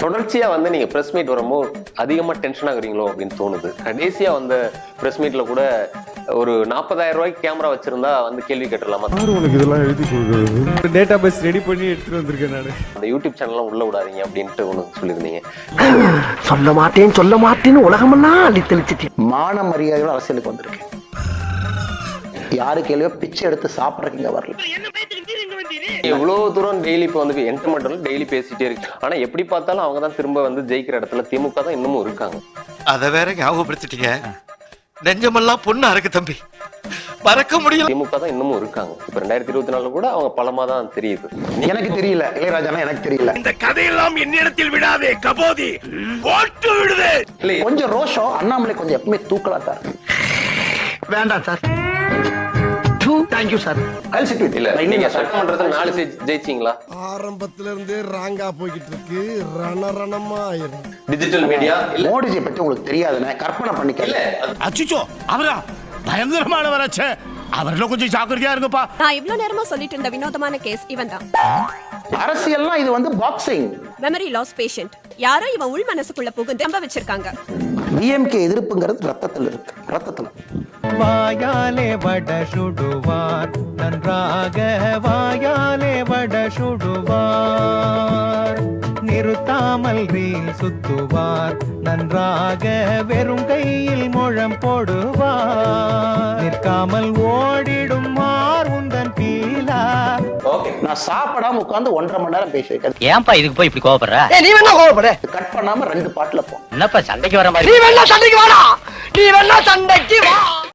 தொடர்ச்சியா வந்து நீங்க பிரஸ் மீட் வரும்போது அதிகமா டென்ஷன் ஆகுறீங்களோ அப்படின்னு தோணுது. கடைசியா வந்த பிரஸ் மீட்ல கூட ஒரு 40,000 ரூபாய்க்கு கேமரா வச்சிருந்தா வந்து கேள்வி கேட்டுடலாமா? உனக்கு இதெல்லாம் எழுதி கொடுக்குறது டேட்டா பேஸ் ரெடி பண்ணி எடுத்துட்டு வந்திருக்கேன் நான். அந்த யூடியூப் சேனல்லாம் உள்ள விடாதீங்க அப்படின்ட்டு ஒன்று சொல்லியிருந்தீங்க. சொல்ல மாட்டேன்னு உலகமெல்லாம் அள்ளி தெளிச்சிட்டு மான மரியாதையோட அரசியலுக்கு வந்திருக்கேன். யாரு கேள்வியோ பிச்சை எடுத்து சாப்பிட்றீங்க வரல. இவ்வளவு தூரம் டெய்லி இப்போ வந்து என்டர்மெண்ட் டெய்லி பேசிட்டே இருக்கு. ஆனா எப்படி பார்த்தாலும் அவங்க தான் திரும்ப வந்து ஜெயிக்கிற இடத்துல திமுக தான் இன்னமும் இருக்காங்க. அத வேற ஞாபகப்படுத்திட்டீங்க. நெஞ்சமெல்லாம் பொண்ணா இருக்கு தம்பி, மறக்க முடியல. திமுக தான் இன்னமும் இருக்காங்க. இப்ப 2024 கூட அவங்க பலமா தான் தெரியுது. எனக்கு தெரியல இளையராஜா, எனக்கு தெரியல. இந்த கதையெல்லாம் என்னிடத்தில் விடாதே கபோதி, போட்டு விடுதே. கொஞ்சம் ரோஷம் அண்ணாமலை கொஞ்சம் எப்பவுமே தூக்கலா தான். வேண்டாம் சார், தேங்க்யூ சார். இல்ல நீங்க சட்டமன்றத்துல 4 சீட் ஜெயிச்சீங்களா? ஆரம்பத்துல இருந்தே ராங்கா போய்கிட்டு இருக்கு, ரணரணமா ஆயிரும். டிஜிட்டல் மீடியா மோடிஜி பத்தி உங்களுக்கு தெரியாதுன்னு கற்பனை பண்ணிக்கல. அச்சுச்சோ அவரா பயங்கரமானவராச்சே, அவர்ல கொஞ்சம் ஜாக்கிரதையா இருங்கப்பா. நான் இவ்ளோ நேரமா சொல்லிட்டு இருந்த வினோதமான கேஸ் இவன் தான். அரசியல்லாம் இது வந்து பாக்ஸிங். Memory loss patient. யாரோ இவன் உள் மனசுக்குள்ள புகுந்து நம்ப வச்சிருக்காங்க. டிஎம்கே எதிர்ப்புங்கிறது ரத்தத்தில் இருக்கு, ரத்தத்துல. வாயாலே வட சுடுவார் நன்றாக, வாயாலே வட சுடுவார் நிறுத்தாமல் ரீல் சுத்துவார் நன்றாக, வெறும் கையில் முழம் போடுவார் நிற்காமல் ஓடிடும் உந்தன் பீலா. நான் சாப்பிடாம உட்கார்ந்து 1.5 மணி நேரம் பேசி வைக்கிறேன். ஏன்பா இதுக்கு போய் இப்படி கோவப்படுற? நீ வேணா கோவப்பட, கட் பண்ணாம 2 பாட்டுல போ. என்னப்பா சண்டைக்கு வர மாதிரி? நீ வேணா சண்டைக்கு வாடா, நீ வேணா சண்டைக்கு வா.